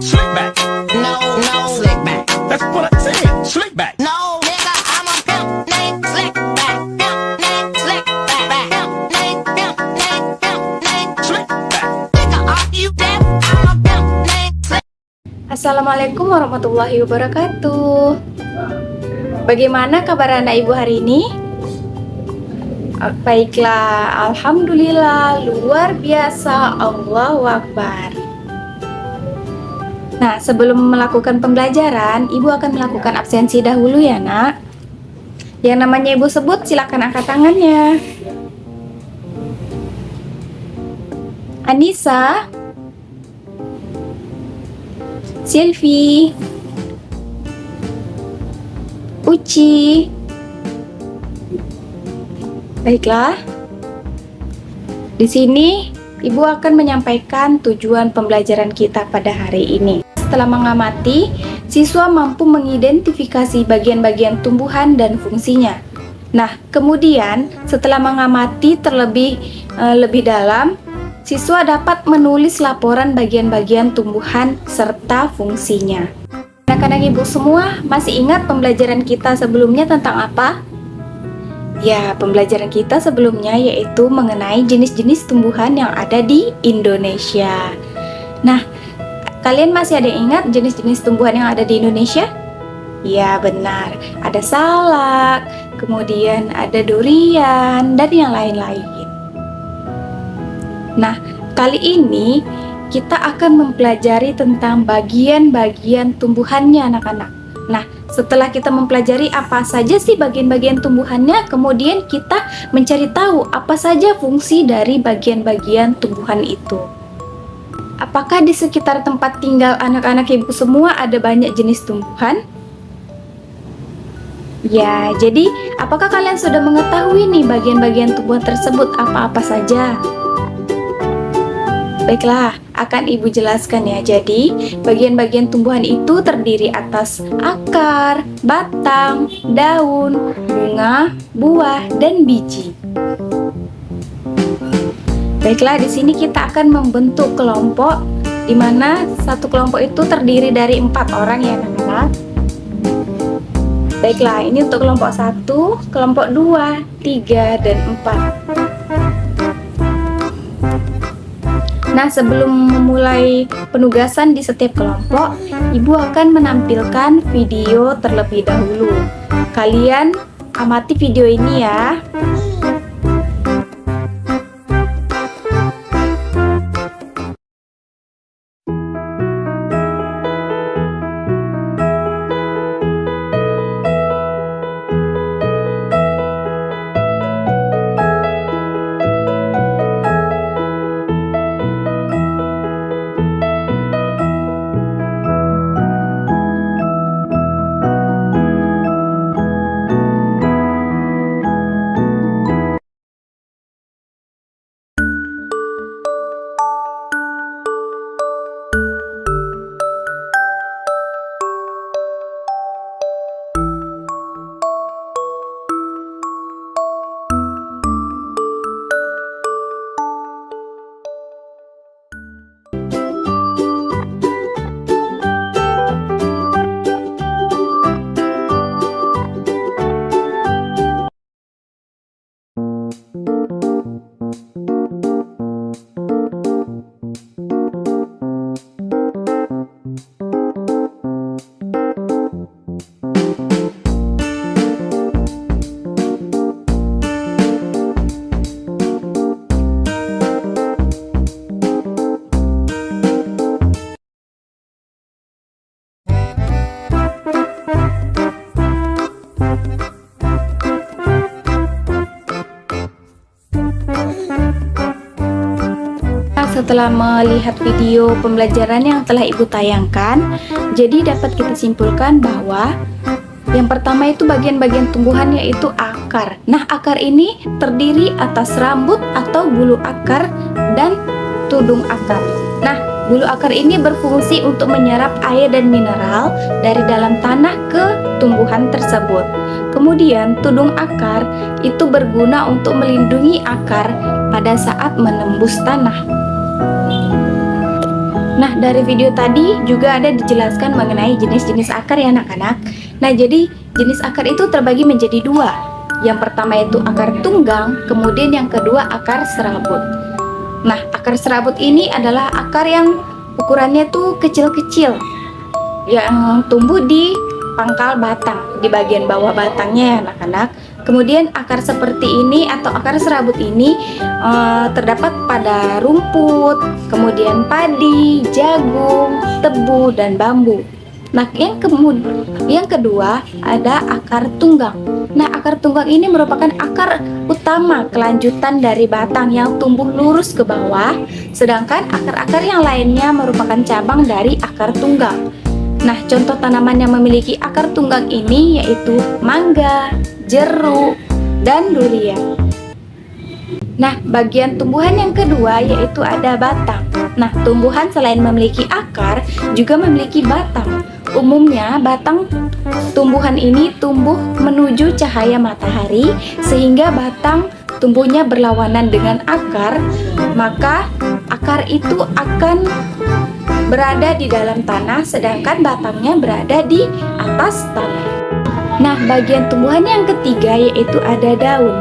Slick back. No, no, slick back. That's what I said. Slick back. No, nigga, I'm a pimp named Slick Back. Pimp named Slick Back. Pimp named, pimp named, pimp named Slick back. Nigga, are you deaf? I'm a pimp named Slick. Assalamualaikum warahmatullahi wabarakatuh. Bagaimana kabar anak ibu hari ini? Baiklah, alhamdulillah, luar biasa, Allahu Akbar. Nah, sebelum melakukan pembelajaran, ibu akan melakukan absensi dahulu ya nak. Yang namanya ibu sebut, silakan angkat tangannya. Anissa, Silvi, Uci. Baiklah. Di sini ibu akan menyampaikan tujuan pembelajaran kita pada hari ini. Setelah mengamati, siswa mampu mengidentifikasi bagian-bagian tumbuhan dan fungsinya. Nah, kemudian setelah mengamati lebih dalam, siswa dapat menulis laporan bagian-bagian tumbuhan serta fungsinya. Anak-anak ibu semua masih ingat pembelajaran kita sebelumnya tentang apa? Ya, pembelajaran kita sebelumnya yaitu mengenai jenis-jenis tumbuhan yang ada di Indonesia. Nah, kalian masih ada yang ingat jenis-jenis tumbuhan yang ada di Indonesia? Ya, benar. Ada salak, kemudian ada durian, dan yang lain-lain. Nah, kali ini kita akan mempelajari tentang bagian-bagian tumbuhannya anak-anak. Nah, setelah kita mempelajari apa saja sih bagian-bagian tumbuhannya, kemudian kita mencari tahu apa saja fungsi dari bagian-bagian tumbuhan itu. Apakah di sekitar tempat tinggal anak-anak ibu semua ada banyak jenis tumbuhan? Ya, jadi apakah kalian sudah mengetahui nih bagian-bagian tumbuhan tersebut apa-apa saja? Baiklah, akan ibu jelaskan ya. Jadi, bagian-bagian tumbuhan itu terdiri atas akar, batang, daun, bunga, buah, dan biji. Baiklah, di sini kita akan membentuk kelompok di mana satu kelompok itu terdiri dari 4 orang ya anak-anak. Baiklah, ini untuk kelompok 1, kelompok 2, 3, dan 4. Nah, sebelum memulai penugasan di setiap kelompok, ibu akan menampilkan video terlebih dahulu. Kalian amati video ini ya. Setelah melihat video pembelajaran yang telah ibu tayangkan, jadi dapat kita simpulkan bahwa yang pertama itu bagian-bagian tumbuhan yaitu akar. Nah, akar ini terdiri atas rambut atau bulu akar dan tudung akar. Nah, bulu akar ini berfungsi untuk menyerap air dan mineral dari dalam tanah ke tumbuhan tersebut. Kemudian, tudung akar itu berguna untuk melindungi akar pada saat menembus tanah. Nah, dari video tadi juga ada dijelaskan mengenai jenis-jenis akar ya anak-anak. Nah, jadi jenis akar itu terbagi menjadi dua. Yang pertama itu akar tunggang, kemudian yang kedua akar serabut. Nah, akar serabut ini adalah akar yang ukurannya tuh kecil-kecil, yang tumbuh di pangkal batang, di bagian bawah batangnya ya anak-anak. Kemudian akar seperti ini atau akar serabut ini terdapat pada rumput, kemudian padi, jagung, tebu, dan bambu. Nah, yang kedua ada akar tunggang. Nah, akar tunggang ini merupakan akar utama kelanjutan dari batang yang tumbuh lurus ke bawah, sedangkan akar-akar yang lainnya merupakan cabang dari akar tunggang. Nah, contoh tanaman yang memiliki akar tunggang ini yaitu mangga, jeruk, dan durian. Nah, bagian tumbuhan yang kedua yaitu ada batang. Nah, tumbuhan selain memiliki akar juga memiliki batang. Umumnya batang tumbuhan ini tumbuh menuju cahaya matahari sehingga batang tumbuhnya berlawanan dengan akar, maka akar itu akan berada di dalam tanah sedangkan batangnya berada di atas tanah. Nah, bagian tumbuhan yang ketiga yaitu ada daun.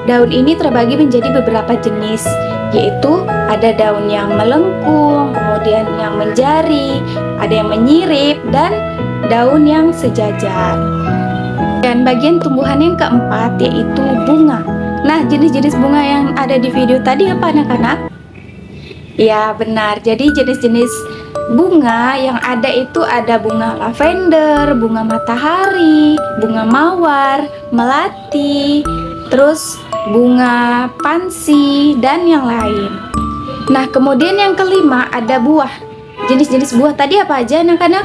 Daun ini terbagi menjadi beberapa jenis, yaitu ada daun yang melengkung, kemudian yang menjari, ada yang menyirip, dan daun yang sejajar. Dan bagian tumbuhan yang keempat yaitu bunga. Nah, jenis-jenis bunga yang ada di video tadi apa anak-anak? Ya, benar. Jadi jenis-jenis bunga yang ada itu ada bunga lavender, bunga matahari, bunga mawar, melati, terus bunga pansi, dan yang lain. Nah, kemudian yang kelima ada buah. Jenis-jenis buah tadi apa aja anak-anak?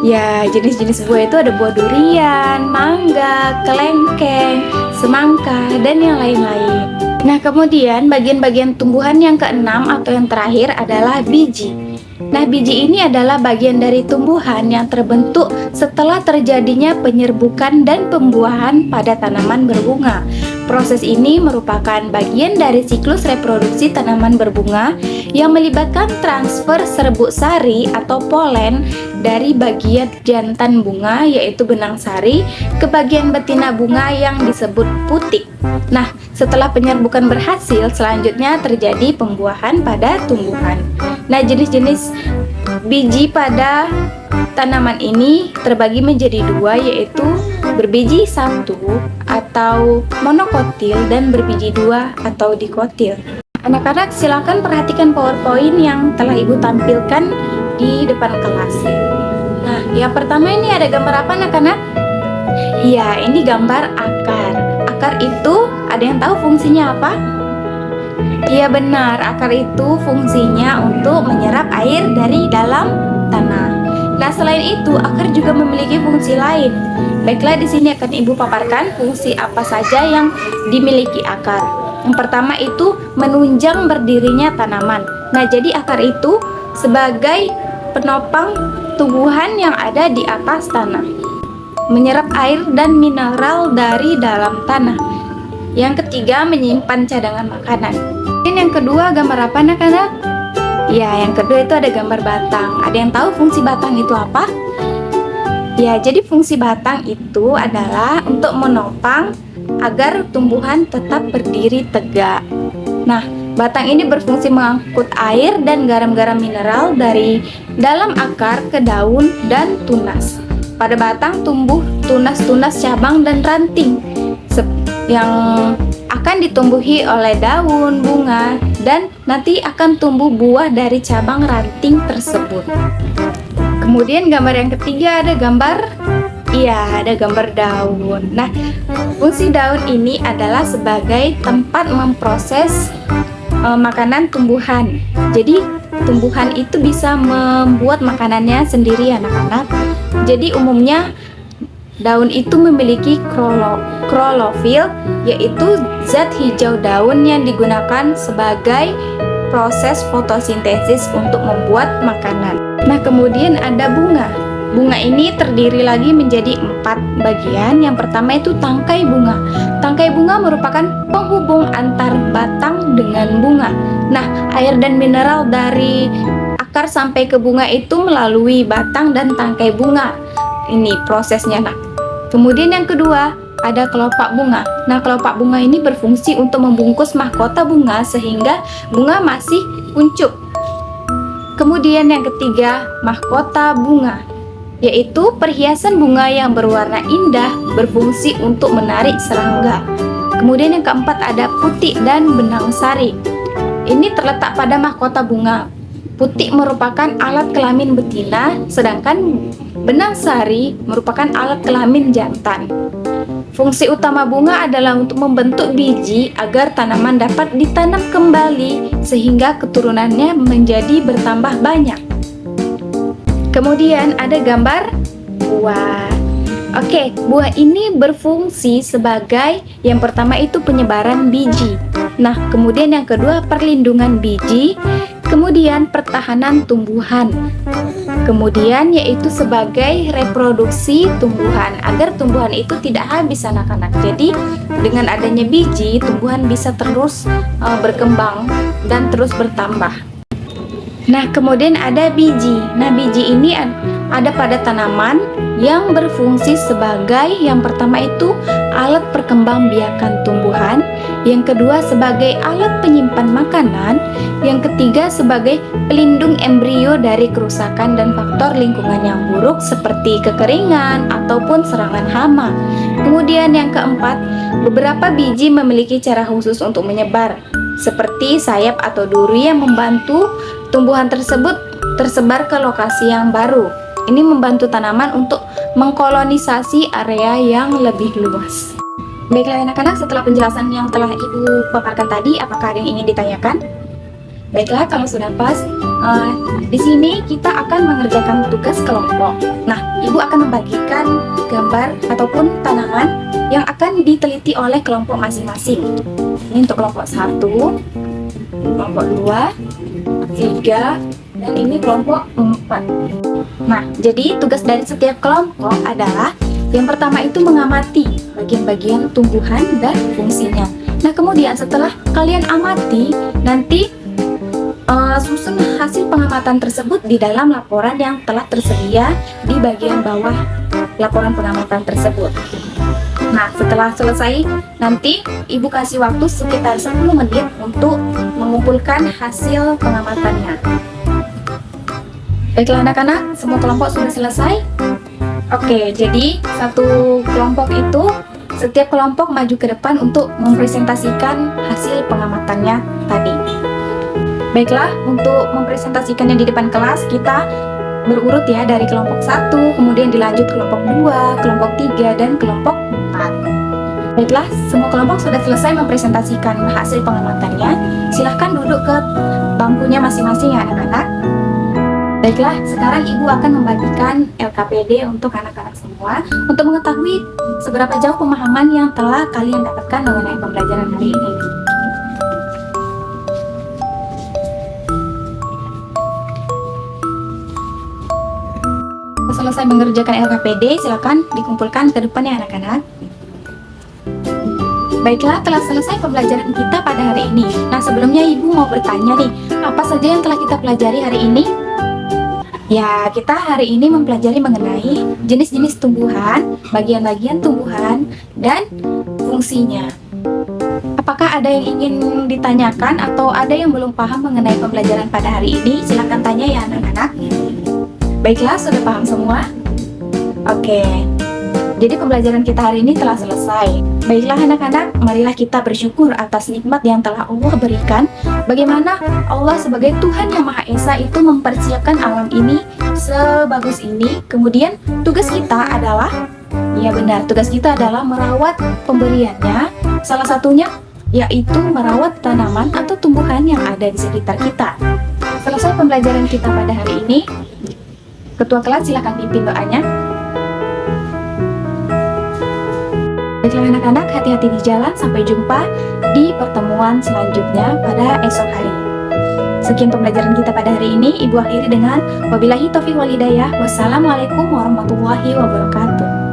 Ya, jenis-jenis buah itu ada buah durian, mangga, kelengkeng, semangka, dan yang lain-lain. Nah, kemudian bagian-bagian tumbuhan yang keenam atau yang terakhir adalah biji. Nah, biji ini adalah bagian dari tumbuhan yang terbentuk setelah terjadinya penyerbukan dan pembuahan pada tanaman berbunga. Proses ini merupakan bagian dari siklus reproduksi tanaman berbunga yang melibatkan transfer serbuk sari atau polen dari bagian jantan bunga yaitu benang sari ke bagian betina bunga yang disebut putik. Nah, setelah penyerbukan berhasil, selanjutnya terjadi pembuahan pada tumbuhan. Nah, jenis-jenis biji pada tanaman ini terbagi menjadi dua, yaitu berbiji satu atau monokotil dan berbiji dua atau dikotil. Anak-anak silakan perhatikan PowerPoint yang telah Ibu tampilkan di depan kelas. Nah, yang pertama ini ada gambar apa anak-anak? Ya, ini gambar akar. Akar itu ada yang tahu fungsinya apa? Iya benar, akar itu fungsinya untuk menyerap air dari dalam tanah. Nah, selain itu, akar juga memiliki fungsi lain. Baiklah, di sini akan Ibu paparkan fungsi apa saja yang dimiliki akar. Yang pertama itu menunjang berdirinya tanaman. Nah, jadi akar itu sebagai penopang tumbuhan yang ada di atas tanah, menyerap air dan mineral dari dalam tanah. Yang ketiga, menyimpan cadangan makanan. Dan yang kedua, gambar apa anak-anak? Ya, yang kedua itu ada gambar batang. Ada yang tahu fungsi batang itu apa? Ya, jadi fungsi batang itu adalah untuk menopang agar tumbuhan tetap berdiri tegak. Nah, batang ini berfungsi mengangkut air dan garam-garam mineral dari dalam akar ke daun dan tunas. Pada batang tumbuh tunas-tunas cabang dan ranting yang akan ditumbuhi oleh daun, bunga, dan nanti akan tumbuh buah dari cabang ranting tersebut. Kemudian gambar yang ketiga ada gambar daun. Nah, fungsi daun ini adalah sebagai tempat memproses makanan tumbuhan. Jadi tumbuhan itu bisa membuat makanannya sendiri anak-anak. Jadi umumnya daun itu memiliki klorofil, yaitu zat hijau daun yang digunakan sebagai proses fotosintesis untuk membuat makanan. Nah, kemudian ada bunga. Bunga ini terdiri lagi menjadi 4 bagian. Yang pertama itu tangkai bunga. Tangkai bunga merupakan penghubung antar batang dengan bunga. Nah, air dan mineral dari mengakar sampai ke bunga itu melalui batang dan tangkai bunga. Ini prosesnya, nak. Kemudian yang kedua, ada kelopak bunga. Nah, kelopak bunga ini berfungsi untuk membungkus mahkota bunga sehingga bunga masih kuncup. Kemudian yang ketiga, mahkota bunga, yaitu perhiasan bunga yang berwarna indah berfungsi untuk menarik serangga. Kemudian yang keempat ada putik dan benang sari. Ini terletak pada mahkota bunga. Putik merupakan alat kelamin betina, sedangkan benang sari merupakan alat kelamin jantan. Fungsi utama bunga adalah untuk membentuk biji agar tanaman dapat ditanam kembali sehingga keturunannya menjadi bertambah banyak. Kemudian ada gambar buah. Oke, buah ini berfungsi sebagai yang pertama itu penyebaran biji. Nah, kemudian yang kedua perlindungan biji, kemudian pertahanan tumbuhan. Kemudian yaitu sebagai reproduksi tumbuhan agar tumbuhan itu tidak habis anak-anak. Jadi dengan adanya biji, tumbuhan bisa terus berkembang dan terus bertambah. Nah, kemudian ada biji. Nah, biji ini ada pada tanaman yang berfungsi sebagai yang pertama itu alat perkembangbiakan tumbuhan, yang kedua sebagai alat penyimpan makanan, yang ketiga sebagai pelindung embrio dari kerusakan dan faktor lingkungan yang buruk seperti kekeringan ataupun serangan hama. Kemudian yang keempat, beberapa biji memiliki cara khusus untuk menyebar, seperti sayap atau duri yang membantu tumbuhan tersebut tersebar ke lokasi yang baru. Ini membantu tanaman untuk mengkolonisasi area yang lebih luas. Baiklah anak-anak, setelah penjelasan yang telah Ibu paparkan tadi, apakah ada yang ingin ditanyakan? Baiklah, kalau sudah pas, di sini kita akan mengerjakan tugas kelompok. Nah, Ibu akan membagikan gambar ataupun tanaman yang akan diteliti oleh kelompok masing-masing. Ini untuk kelompok 1, kelompok 2, 3, dan ini kelompok 4. Nah, jadi tugas dari setiap kelompok adalah yang pertama itu mengamati bagian-bagian tumbuhan dan fungsinya. Nah, kemudian setelah kalian amati, nanti susun hasil pengamatan tersebut di dalam laporan yang telah tersedia di bagian bawah laporan pengamatan tersebut. Nah, setelah selesai, nanti Ibu kasih waktu sekitar 10 menit untuk mengumpulkan hasil pengamatannya. Baiklah anak-anak, semua kelompok sudah selesai? Oke, jadi satu kelompok itu, setiap kelompok maju ke depan untuk mempresentasikan hasil pengamatannya tadi. Baiklah, untuk mempresentasikannya di depan kelas, kita berurut ya dari kelompok 1, kemudian dilanjut kelompok 2, kelompok 3, dan kelompok 4. Baiklah, semua kelompok sudah selesai mempresentasikan hasil pengamatannya. Silahkan duduk ke bangkunya masing-masing ya anak-anak. Baiklah, sekarang Ibu akan membagikan LKPD untuk anak-anak semua untuk mengetahui seberapa jauh pemahaman yang telah kalian dapatkan mengenai pembelajaran hari ini. Selesai mengerjakan LKPD, silakan dikumpulkan ke depan ya anak-anak. Baiklah, telah selesai pembelajaran kita pada hari ini. Nah, sebelumnya Ibu mau bertanya nih, apa saja yang telah kita pelajari hari ini? Ya, kita hari ini mempelajari mengenai jenis-jenis tumbuhan, bagian-bagian tumbuhan, dan fungsinya. Apakah ada yang ingin ditanyakan atau ada yang belum paham mengenai pembelajaran pada hari ini? Silakan tanya ya anak-anak. Baiklah, sudah paham semua? Oke, jadi pembelajaran kita hari ini telah selesai. Baiklah anak-anak, marilah kita bersyukur atas nikmat yang telah Allah berikan. Bagaimana Allah sebagai Tuhan yang Maha Esa itu mempersiapkan alam ini sebagus ini. Kemudian tugas kita adalah, ya benar, tugas kita adalah merawat pemberiannya. Salah satunya yaitu merawat tanaman atau tumbuhan yang ada di sekitar kita. Selesai pembelajaran kita pada hari ini. Ketua kelas silakan pimpin doanya. Baiklah anak-anak, hati-hati di jalan. Sampai jumpa di pertemuan selanjutnya pada esok hari. Sekian pembelajaran kita pada hari ini. Ibu akhiri dengan wabillahi taufiq wal hidayah. Wassalamualaikum warahmatullahi wabarakatuh.